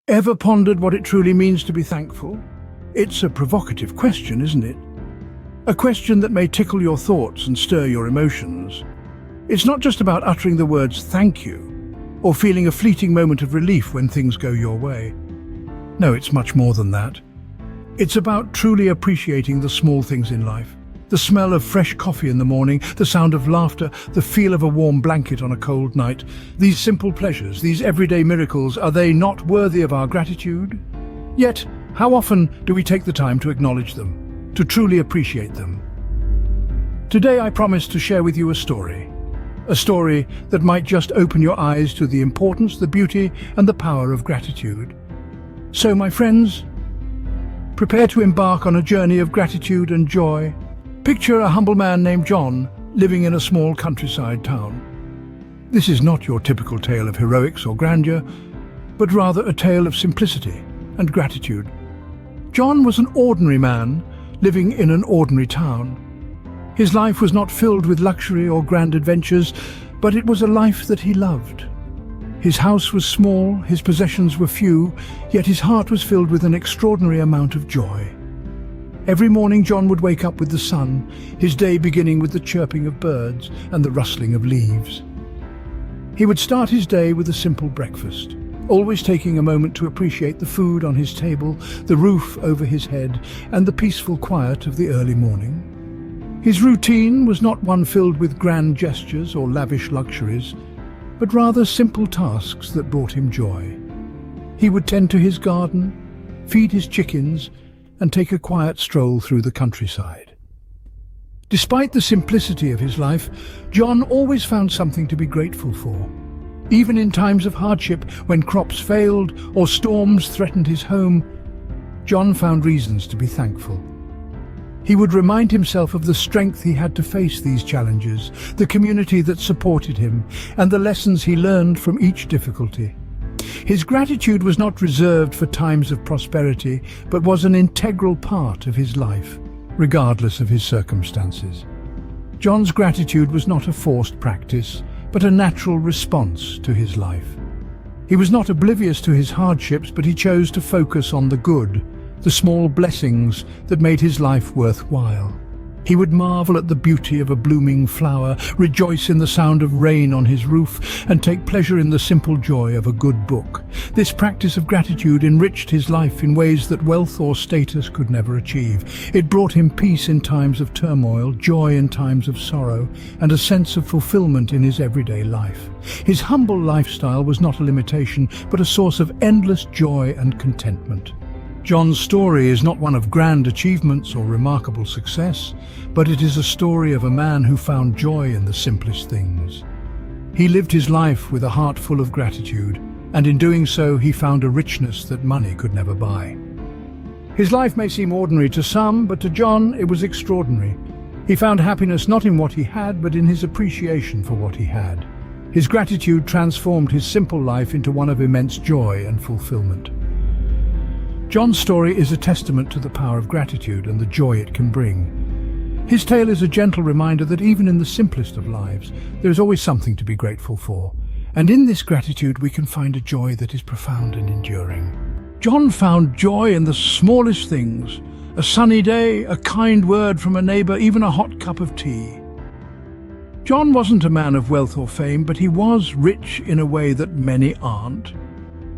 Ever pondered what it truly means to be thankful? It's a provocative question, isn't it? A question that may tickle your thoughts and stir your emotions. It's not just about uttering the words thank you, or feeling a fleeting moment of relief when things go your way. No, it's much more than that. It's about truly appreciating the small things in life. The smell of fresh coffee in the morning, the sound of laughter, the feel of a warm blanket on a cold night. These simple pleasures, these everyday miracles, are they not worthy of our gratitude? Yet, how often do we take the time to acknowledge them, to truly appreciate them? Today I promise to share with you a story that might just open your eyes to the importance, the beauty, and the power of gratitude. So, my friends, prepare to embark on a journey of gratitude and joy. Picture a humble man named John living in a small countryside town. This is not your typical tale of heroics or grandeur, but rather a tale of simplicity and gratitude. John was an ordinary man living in an ordinary town. His life was not filled with luxury or grand adventures, but it was a life that he loved. His house was small, his possessions were few, yet his heart was filled with an extraordinary amount of joy. Every morning John would wake up with the sun, his day beginning with the chirping of birds and the rustling of leaves. He would start his day with a simple breakfast, always taking a moment to appreciate the food on his table, the roof over his head, and the peaceful quiet of the early morning. His routine was not one filled with grand gestures or lavish luxuries, but rather simple tasks that brought him joy. He would tend to his garden, feed his chickens, and take a quiet stroll through the countryside. Despite the simplicity of his life, John always found something to be grateful for. Even in times of hardship, when crops failed or storms threatened his home, John found reasons to be thankful. He would remind himself of the strength he had to face these challenges, the community that supported him, and the lessons he learned from each difficulty. His gratitude was not reserved for times of prosperity, but was an integral part of his life, regardless of his circumstances. John's gratitude was not a forced practice, but a natural response to his life. He was not oblivious to his hardships, but he chose to focus on the good, the small blessings that made his life worthwhile. He would marvel at the beauty of a blooming flower, rejoice in the sound of rain on his roof, and take pleasure in the simple joy of a good book. This practice of gratitude enriched his life in ways that wealth or status could never achieve. It brought him peace in times of turmoil, joy in times of sorrow, and a sense of fulfillment in his everyday life. His humble lifestyle was not a limitation, but a source of endless joy and contentment. John's story is not one of grand achievements or remarkable success, but it is a story of a man who found joy in the simplest things. He lived his life with a heart full of gratitude, and in doing so he found a richness that money could never buy. His life may seem ordinary to some, but to John it was extraordinary. He found happiness not in what he had, but in his appreciation for what he had. His gratitude transformed his simple life into one of immense joy and fulfillment. John's story is a testament to the power of gratitude and the joy it can bring. His tale is a gentle reminder that even in the simplest of lives, there is always something to be grateful for. And in this gratitude, we can find a joy that is profound and enduring. John found joy in the smallest things: a sunny day, a kind word from a neighbor, even a hot cup of tea. John wasn't a man of wealth or fame, but he was rich in a way that many aren't.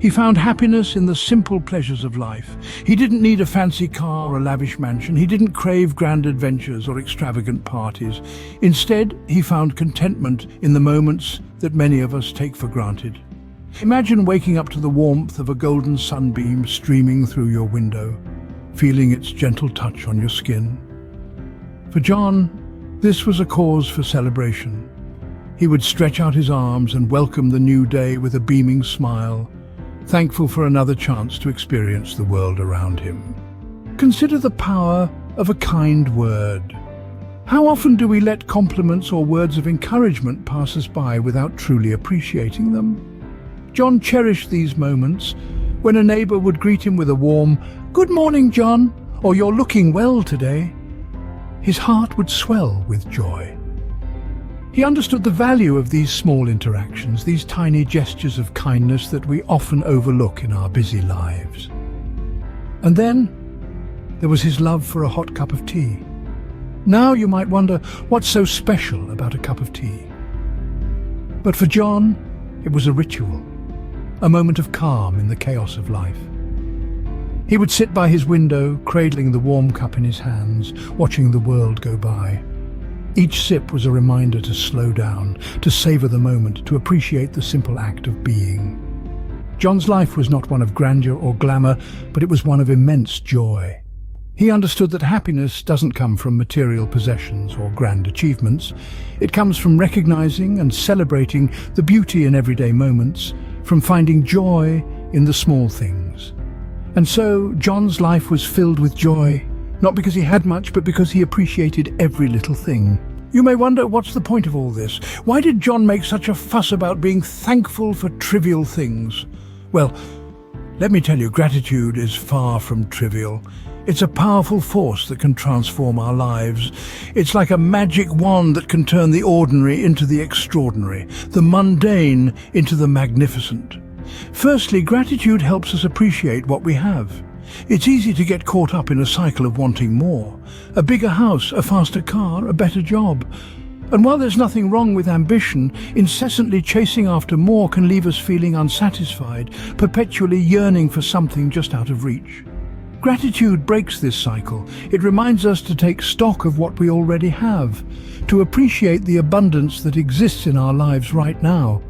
He found happiness in the simple pleasures of life. He didn't need a fancy car or a lavish mansion. He didn't crave grand adventures or extravagant parties. Instead, he found contentment in the moments that many of us take for granted. Imagine waking up to the warmth of a golden sunbeam streaming through your window, feeling its gentle touch on your skin. For John, this was a cause for celebration. He would stretch out his arms and welcome the new day with a beaming smile, thankful for another chance to experience the world around him. Consider the power of a kind word. How often do we let compliments or words of encouragement pass us by without truly appreciating them? John cherished these moments when a neighbor would greet him with a warm, "Good morning, John," or "You're looking well today." His heart would swell with joy. He understood the value of these small interactions, these tiny gestures of kindness that we often overlook in our busy lives. And then there was his love for a hot cup of tea. Now you might wonder, what's so special about a cup of tea? But for John, it was a ritual, a moment of calm in the chaos of life. He would sit by his window, cradling the warm cup in his hands, watching the world go by. Each sip was a reminder to slow down, to savor the moment, to appreciate the simple act of being. John's life was not one of grandeur or glamour, but it was one of immense joy. He understood that happiness doesn't come from material possessions or grand achievements. It comes from recognizing and celebrating the beauty in everyday moments, from finding joy in the small things. And so, John's life was filled with joy, not because he had much, but because he appreciated every little thing. You may wonder, what's the point of all this? Why did John make such a fuss about being thankful for trivial things? Well, let me tell you, gratitude is far from trivial. It's a powerful force that can transform our lives. It's like a magic wand that can turn the ordinary into the extraordinary, the mundane into the magnificent. Firstly, gratitude helps us appreciate what we have. It's easy to get caught up in a cycle of wanting more. A bigger house, a faster car, a better job. And while there's nothing wrong with ambition, incessantly chasing after more can leave us feeling unsatisfied, perpetually yearning for something just out of reach. Gratitude breaks this cycle. It reminds us to take stock of what we already have, to appreciate the abundance that exists in our lives right now.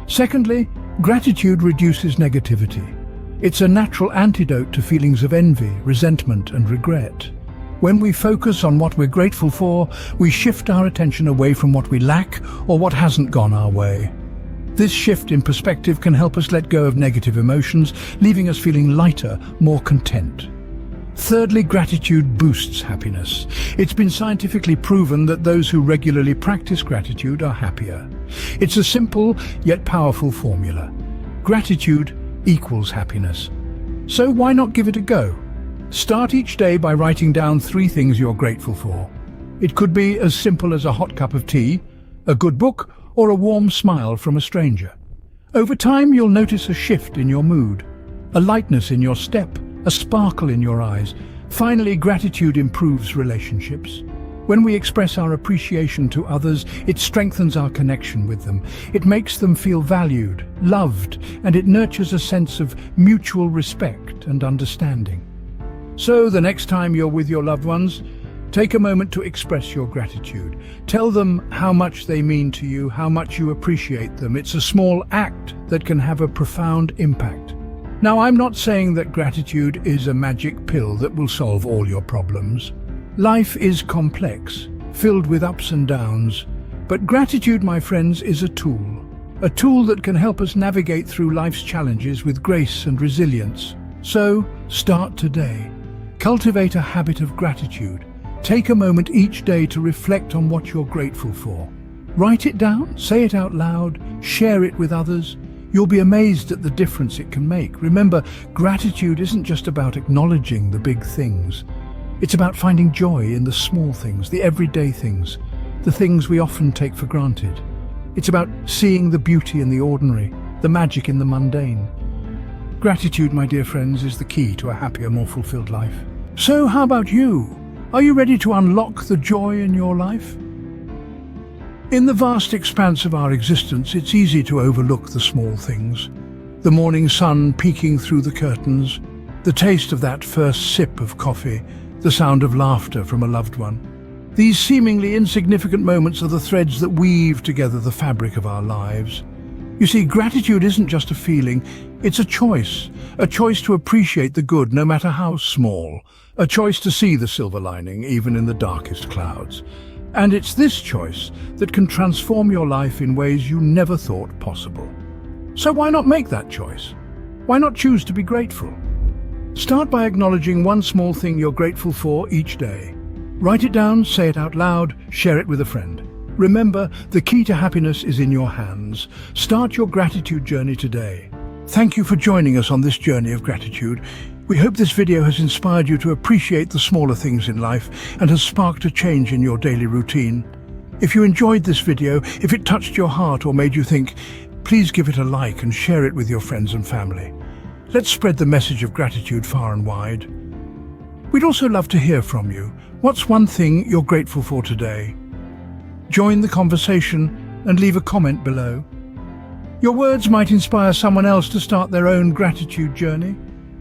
Secondly, gratitude reduces negativity. It's a natural antidote to feelings of envy, resentment, and regret. When we focus on what we're grateful for, we shift our attention away from what we lack or what hasn't gone our way. This shift in perspective can help us let go of negative emotions, leaving us feeling lighter, more content. Thirdly, gratitude boosts happiness. It's been scientifically proven that those who regularly practice gratitude are happier. It's a simple yet powerful formula. Gratitude equals happiness. So why not give it a go? Start each day by writing down 3 things you're grateful for. It could be as simple as a hot cup of tea, a good book, or a warm smile from a stranger. Over time, you'll notice a shift in your mood, a lightness in your step, a sparkle in your eyes. Finally, gratitude improves relationships. When we express our appreciation to others, it strengthens our connection with them. It makes them feel valued, loved, and it nurtures a sense of mutual respect and understanding. So, the next time you're with your loved ones, take a moment to express your gratitude. Tell them how much they mean to you, how much you appreciate them. It's a small act that can have a profound impact. Now, I'm not saying that gratitude is a magic pill that will solve all your problems. Life is complex, filled with ups and downs, but gratitude, my friends, is a tool that can help us navigate through life's challenges with grace and resilience. So, start today. Cultivate a habit of gratitude. Take a moment each day to reflect on what you're grateful for. Write it down, say it out loud, share it with others. You'll be amazed at the difference it can make. Remember, gratitude isn't just about acknowledging the big things. It's about finding joy in the small things, the everyday things, the things we often take for granted. It's about seeing the beauty in the ordinary, the magic in the mundane. Gratitude, my dear friends, is the key to a happier, more fulfilled life. So how about you? Are you ready to unlock the joy in your life? In the vast expanse of our existence, it's easy to overlook the small things. The morning sun peeking through the curtains, the taste of that first sip of coffee, the sound of laughter from a loved one. These seemingly insignificant moments are the threads that weave together the fabric of our lives. You see, gratitude isn't just a feeling, it's a choice to appreciate the good no matter how small, a choice to see the silver lining even in the darkest clouds. And it's this choice that can transform your life in ways you never thought possible. So why not make that choice? Why not choose to be grateful? Start by acknowledging one small thing you're grateful for each day. Write it down, say it out loud, share it with a friend. Remember, the key to happiness is in your hands. Start your gratitude journey today. Thank you for joining us on this journey of gratitude. We hope this video has inspired you to appreciate the smaller things in life and has sparked a change in your daily routine. If you enjoyed this video, if it touched your heart or made you think, please give it a like and share it with your friends and family. Let's spread the message of gratitude far and wide. We'd also love to hear from you. What's one thing you're grateful for today? Join the conversation and leave a comment below. Your words might inspire someone else to start their own gratitude journey.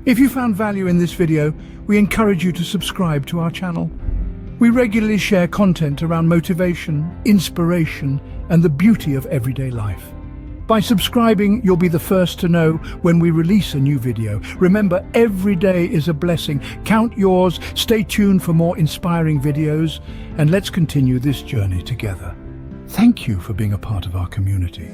If you found value in this video, we encourage you to subscribe to our channel. We regularly share content around motivation, inspiration, and the beauty of everyday life. By subscribing, you'll be the first to know when we release a new video. Remember, every day is a blessing. Count yours, stay tuned for more inspiring videos, and let's continue this journey together. Thank you for being a part of our community.